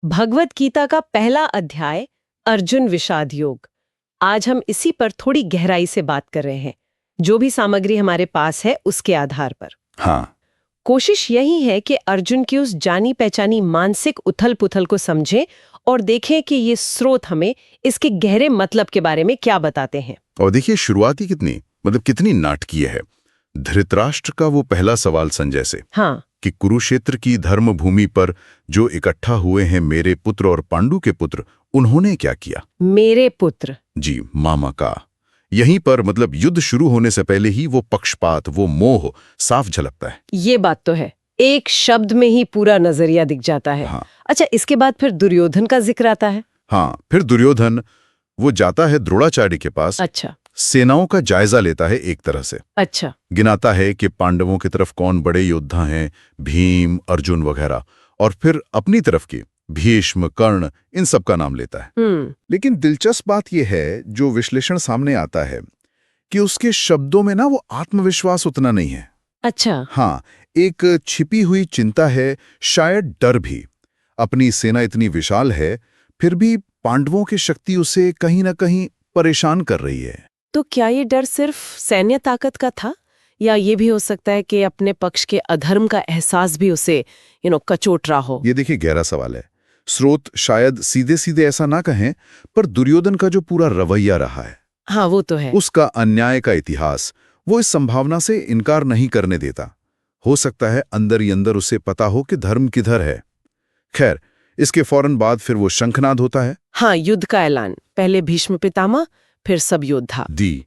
भगवत गीता का पहला अध्याय अर्जुन विषाद योग। आज हम इसी पर थोड़ी गहराई से बात कर रहे हैं, जो भी सामग्री हमारे पास है उसके आधार पर। हाँ, कोशिश यही है कि अर्जुन की उस जानी पहचानी मानसिक उथल पुथल को समझें और देखें कि ये स्रोत हमें इसके गहरे मतलब के बारे में क्या बताते हैं। और देखिए शुरुआत ही कितनी नाटकीय है। धृतराष्ट्र का वो पहला सवाल संजय से हाँ, कि कुरुक्षेत्र की धर्म भूमि पर जो इकट्ठा हुए हैं मेरे पुत्र और पांडु के पुत्र, उन्होंने क्या किया? मेरे पुत्र। जी, मामा का। यहीं पर युद्ध शुरू होने से पहले ही वो पक्षपात, वो मोह साफ झलकता है। ये बात तो है, एक शब्द में ही पूरा नजरिया दिख जाता है। हाँ, अच्छा, इसके बाद फिर दुर्योधन का जिक्र आता है। हाँ, फिर दुर्योधन वो जाता है द्रोणाचार्य के पास। अच्छा सेनाओं का जायजा लेता है एक तरह से। अच्छा। गिनाता है कि पांडवों की तरफ कौन बड़े योद्धा हैं, भीम, अर्जुन वगैरह, और फिर अपनी तरफ के भीष्म, कर्ण, इन सब का नाम लेता है। लेकिन दिलचस्प बात यह है, जो विश्लेषण सामने आता है, कि उसके शब्दों में वो आत्मविश्वास उतना नहीं है। अच्छा। हाँ, एक छिपी हुई चिंता है, शायद डर भी। अपनी सेना इतनी विशाल है, फिर भी पांडवों की शक्ति उसे कहीं ना कहीं परेशान कर रही है। तो क्या ये डर सिर्फ सैन्य ताकत का था, या ये भी हो सकता है कि अपने पक्ष के अधर्म का एहसास भी उसे कचोट रहा हो? ये देखिए गहरा सवाल है। स्रोत शायद सीधे सीधे ऐसा ना कहें, पर दुर्योधन का जो पूरा रवैया रहा है, हाँ वो तो है। उसका अन्याय का इतिहास, वो इस संभावना से इनकार नहीं करने देता। हो सकता है अंदर ही अंदर उसे पता हो कि धर्म किधर है। खैर, इसके फौरन बाद फिर वो शंखनाद होता है। हाँ, युद्ध का ऐलान। पहले भीष्म पितामह, फिर सब योद्धा दी।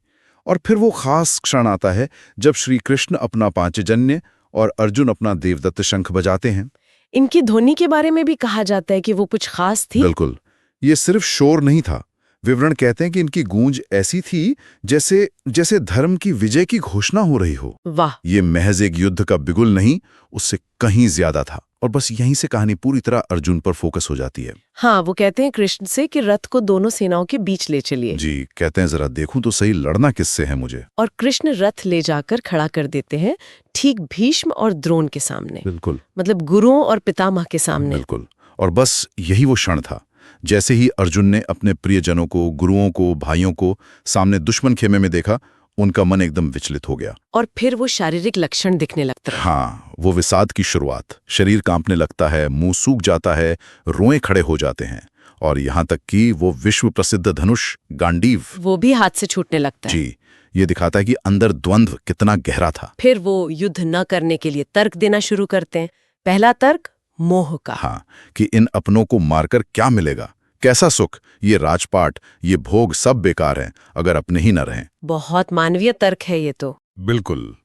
और फिर वो खास क्षण आता है जब श्री कृष्ण अपना पांचजन्य और अर्जुन अपना देवदत्त शंख बजाते हैं। इनकी ध्वनि के बारे में भी कहा जाता है कि वो कुछ खास थी। बिल्कुल, ये सिर्फ शोर नहीं था। विवरण कहते हैं कि इनकी गूंज ऐसी थी जैसे जैसे धर्म की विजय की घोषणा हो रही हो। वाह! ये महज एक युद्ध का बिगुल नहीं, उससे कहीं ज्यादा था। और बस यहीं से कहानी पूरी तरह अर्जुन पर फोकस हो जाती है। हाँ, वो कहते हैं कृष्ण से कि रथ को दोनों सेनाओं के बीच ले चलिए। जी, कहते हैं जरा देखूं तो सही लड़ना किससे है मुझे। और कृष्ण रथ ले जाकर खड़ा कर देते हैं, ठीक भीष्म और द्रोण के सामने। बिल्कुल, गुरुओं और पितामह के सामने। बिल्कुल। और बस यही वो क्षण था। जैसे ही अर्जुन ने अपने प्रियजनों को, गुरुओं को, भाइयों को सामने दुश्मन खेमे में देखा, उनका मन एकदम विचलित हो गया। और फिर वो शारीरिक लक्षण दिखने लगता है। हाँ, वो विषाद की शुरुआत। शरीर कांपने लगता है, मुंह सूख जाता है, रोए खड़े हो जाते हैं, और यहाँ तक कि वो विश्व प्रसिद्ध धनुष गांडीव वो भी हाथ से छूटने लगता है। जी, ये दिखाता है कि अंदर द्वंद्व कितना गहरा था। फिर वो युद्ध न करने के लिए तर्क देना शुरू करते हैं। पहला तर्क मोह का। हाँ, कि इन अपनों को मारकर क्या मिलेगा, कैसा सुख, ये राजपाट, ये भोग सब बेकार हैं अगर अपने ही न रहें। बहुत मानवीय तर्क है ये तो। बिल्कुल।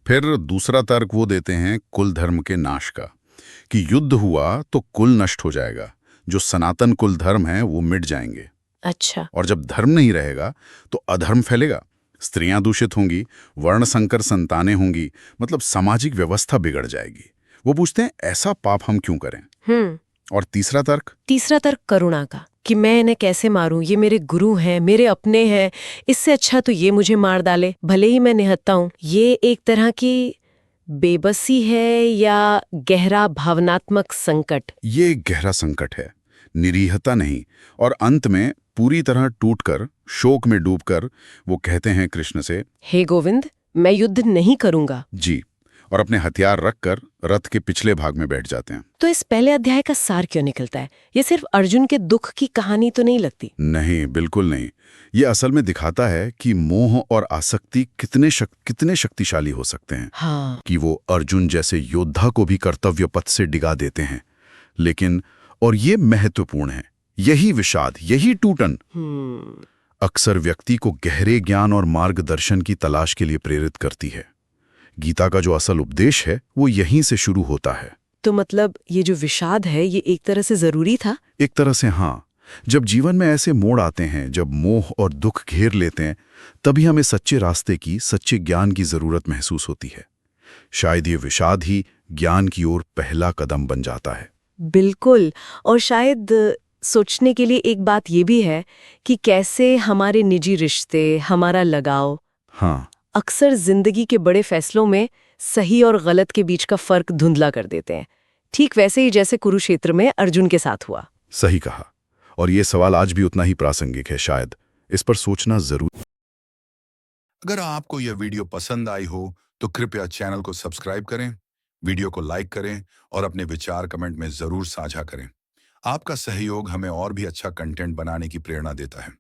फिर दूसरा तर्क वो देते हैं कुल धर्म के नाश का, कि युद्ध हुआ तो कुल नष्ट हो जाएगा, जो सनातन कुल धर्म है वो मिट जाएंगे। अच्छा। और जब धर्म नहीं रहेगा तो अधर्म फैलेगा, स्त्रियां दूषित होंगी, वर्ण संकर संतानें होंगी, सामाजिक व्यवस्था बिगड़ जाएगी। वो पूछते हैं ऐसा पाप हम क्यों करें? और तीसरा तर्क करुणा का, कि मैं इन्हें कैसे मारूं, ये मेरे गुरु हैं, मेरे अपने हैं, इससे अच्छा तो ये मुझे मार डाले, भले ही मैं निहत्ता हूं। ये एक तरह की बेबसी है या गहरा भावनात्मक संकट? ये गहरा संकट है, निरीहता नहीं। और अंत में पूरी तरह टूटकर, शोक में डूबकर वो कहते हैं कृष्ण से, हे गोविंद, मैं युद्ध नहीं करूंगा। जी, और अपने हथियार रखकर रथ के पिछले भाग में बैठ जाते हैं। तो इस पहले अध्याय का सार क्यों निकलता है? ये सिर्फ अर्जुन के दुख की कहानी तो नहीं लगती? नहीं, बिल्कुल नहीं। ये असल में दिखाता है कि मोह और आसक्ति कितने शक्तिशाली हो सकते हैं। हाँ। कि वो अर्जुन जैसे योद्धा को भी कर्तव्य पथ से डिगा देते हैं। लेकिन, और ये महत्वपूर्ण है, यही विषाद, यही टूटन अक्सर व्यक्ति को गहरे ज्ञान और मार्गदर्शन की तलाश के लिए प्रेरित करती है। गीता का जो असल उपदेश है वो यहीं से शुरू होता है। तो ये जो विषाद है, ये एक तरह से जरूरी था? एक तरह से हाँ। जब जीवन में ऐसे मोड़ आते हैं, जब मोह और दुख घेर लेते हैं, तभी हमें सच्चे रास्ते की, सच्चे ज्ञान की जरूरत महसूस होती है। शायद ये विषाद ही ज्ञान की ओर पहला कदम बन जाता है। बिल्कुल। और शायद सोचने के लिए एक बात ये भी है कि कैसे हमारे निजी रिश्ते, हमारा लगाव, हाँ, अक्सर जिंदगी के बड़े फैसलों में सही और गलत के बीच का फर्क धुंधला कर देते हैं। ठीक वैसे ही जैसे कुरुक्षेत्र में अर्जुन के साथ हुआ। सही कहा। और ये सवाल आज भी उतना ही प्रासंगिक है शायद। इस पर सोचना जरूर। अगर आपको यह वीडियो पसंद आई हो तो कृपया चैनल को सब्सक्राइब करें, वीडियो को लाइक करें और अपने विचार कमेंट में जरूर साझा करें। आपका सहयोग हमें और भी अच्छा कंटेंट बनाने की प्रेरणा देता है।